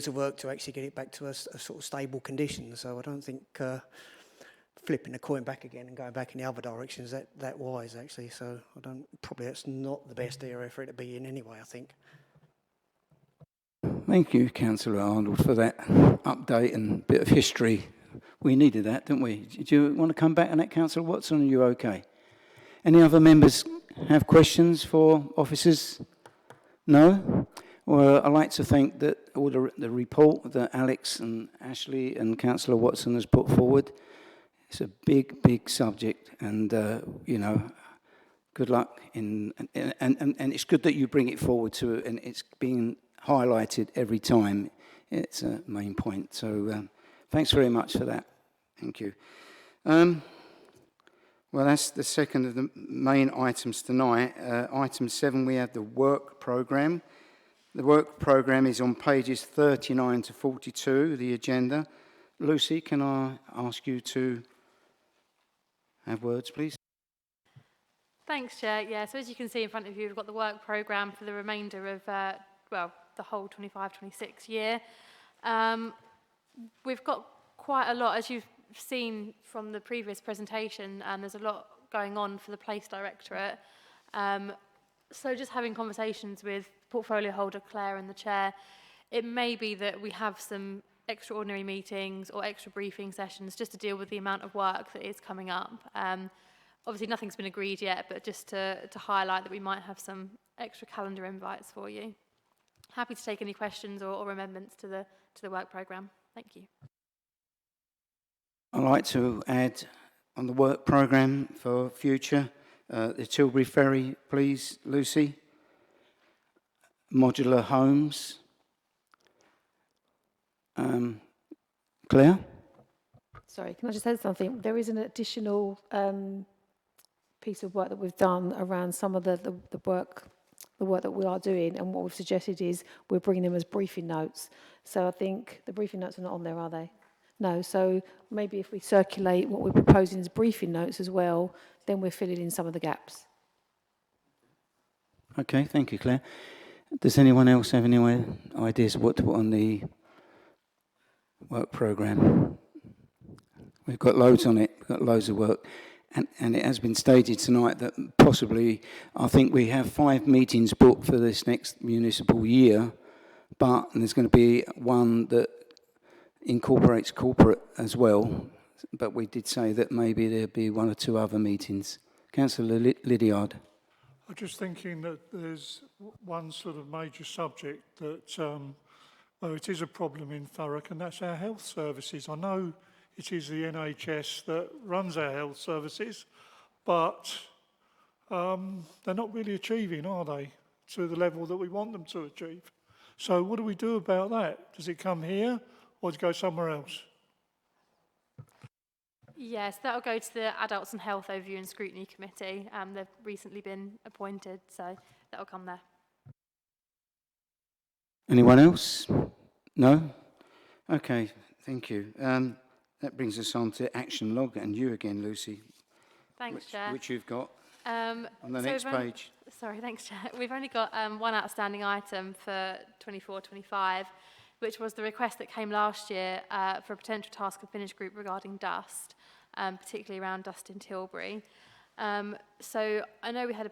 of work to actually get it back to a sort of stable condition. So I don't think flipping the coin back again and going back in the other direction is that wise, actually. So probably that's not the best area for it to be in anyway, I think. Thank you, Councillor Arnold, for that update and bit of history. We needed that, didn't we? Did you want to come back on that, Councillor Watson? Are you okay? Any other members have questions for officers? No? Well, I'd like to thank all the report that Alex and Ashley and Councillor Watson has put forward. It's a big, big subject, and you know, good luck and it's good that you bring it forward and it's being highlighted every time. It's a main point. So thanks very much for that. Thank you. Well, that's the second of the main items tonight. Item 7, we have the work programme. The work programme is on pages 39 to 42 of the agenda. Lucy, can I ask you to have words, please? Thanks, Chair. Yeah, so as you can see in front of you, we've got the work programme for the remainder of, the whole 25-26 year. We've got quite a lot, as you've seen from the previous presentation, and there's a lot going on for the Place Directorate. So just having conversations with portfolio holder Claire and the Chair, it may be that we have some extraordinary meetings or extra briefing sessions just to deal with the amount of work that is coming up. Obviously nothing's been agreed yet, but just to highlight that we might have some extra calendar invites for you. Happy to take any questions or amendments to the work programme. Thank you. I'd like to add on the work programme for future, the Tilbury Ferry, please, Lucy. Modular homes. Claire? Sorry, can I just say something? There is an additional piece of work that we've done around some of the work that we are doing, and what we've suggested is we're bringing them as briefing notes. So I think the briefing notes are not on there, are they? No, so maybe if we circulate what we're proposing as briefing notes as well, then we're filling in some of the gaps. Okay, thank you, Claire. Does anyone else have any ideas of what to put on the work programme? We've got loads on it, we've got loads of work. And it has been stated tonight that possibly, I think we have 5 meetings booked for this next municipal year, but there's going to be one that incorporates corporate as well. But we did say that maybe there'd be 1 or 2 other meetings. Councillor Lydiard. I'm just thinking that there's one sort of major subject that, it is a problem in Thurrock, and that's our health services. I know it is the NHS that runs our health services, but they're not really achieving, are they, to the level that we want them to achieve? So what do we do about that? Does it come here or does it go somewhere else? Yes, that'll go to the Adults and Health Overview and Scrutiny Committee. They've recently been appointed, so that'll come there. Anyone else? No? Okay, thank you. That brings us on to action log, and you again, Lucy. Thanks, Chair. Which you've got on the next page. Sorry, thanks, Chair. We've only got one outstanding item for 24-25, which was the request that came last year for a potential task and finish group regarding dust, particularly around dust in Tilbury. So I know we had a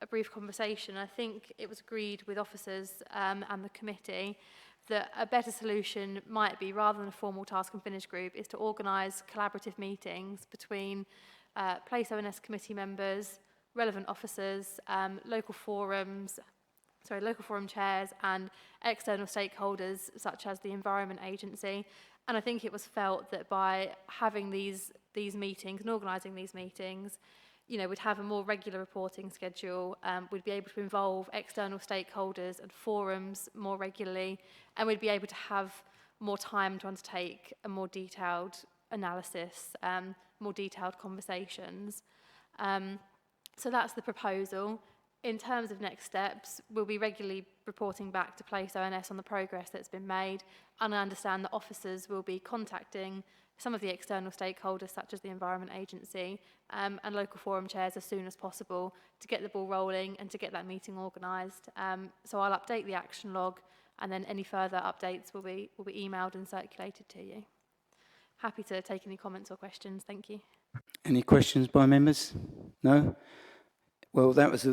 brief conversation. I think it was agreed with officers and the committee that a better solution might be, rather than a formal task and finish group, is to organise collaborative meetings between Place ONS committee members, relevant officers, local forum chairs and external stakeholders such as the Environment Agency. And I think it was felt that by having these meetings and organising these meetings, we'd have a more regular reporting schedule. We'd be able to involve external stakeholders and forums more regularly, and we'd be able to have more time to undertake a more detailed analysis, more detailed conversations. So that's the proposal. In terms of next steps, we'll be regularly reporting back to Place ONS on the progress that's been made, and I understand that officers will be contacting some of the external stakeholders, such as the Environment Agency, and local forum chairs as soon as possible to get the ball rolling and to get that meeting organised. So I'll update the action log, and then any further updates will be emailed and circulated to you. Happy to take any comments or questions. Thank you. Any questions by members? No? Well, that was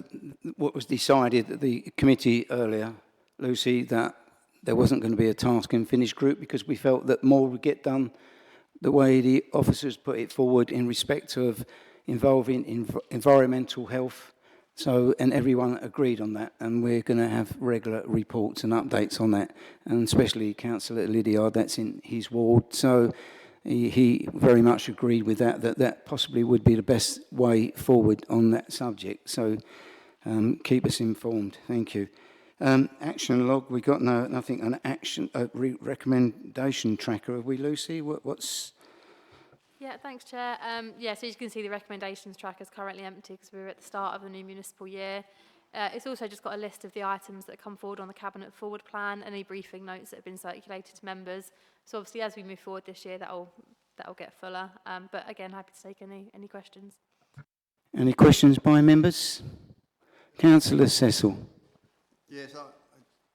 what was decided at the committee earlier, Lucy, that there wasn't going to be a task and finish group because we felt that more would get done the way the officers put it forward in respect of involving environmental health. So, and everyone agreed on that, and we're going to have regular reports and updates on that, and especially Councillor Lydiard, that's in his ward. So he very much agreed with that possibly would be the best way forward on that subject. So keep us informed. Thank you. Action log, we got nothing, an action, recommendation tracker, have we, Lucy? What's... Yeah, thanks, Chair. So you can see the recommendations tracker is currently empty because we were at the start of the new municipal year. It's also just got a list of the items that come forward on the Cabinet Forward Plan and any briefing notes that have been circulated to members. So obviously, as we move forward this year, that'll get fuller. But again, happy to take any questions. Any questions by members? Councillor Cecil. Yes,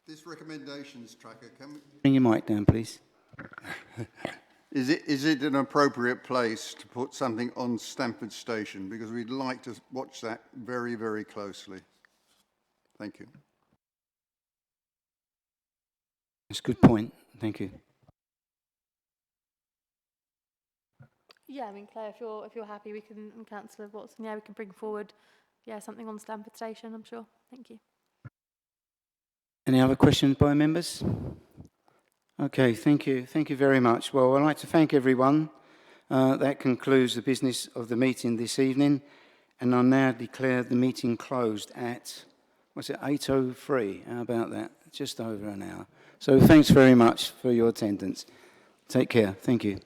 this recommendations tracker, can we... Bring your mic down, please. Is it an appropriate place to put something on Stamford Station? Because we'd like to watch that very, very closely. Thank you. That's a good point. Thank you. Yeah, I mean, Claire, if you're happy, we can, and Councillor Watson, we can bring forward, something on Stamford Station, I'm sure. Thank you. Any other questions by members? Okay, thank you. Thank you very much. Well, I'd like to thank everyone. That concludes the business of the meeting this evening, and I now declare the meeting closed at, 8:03? How about that? Just over an hour. So thanks very much for your attendance. Take care. Thank you.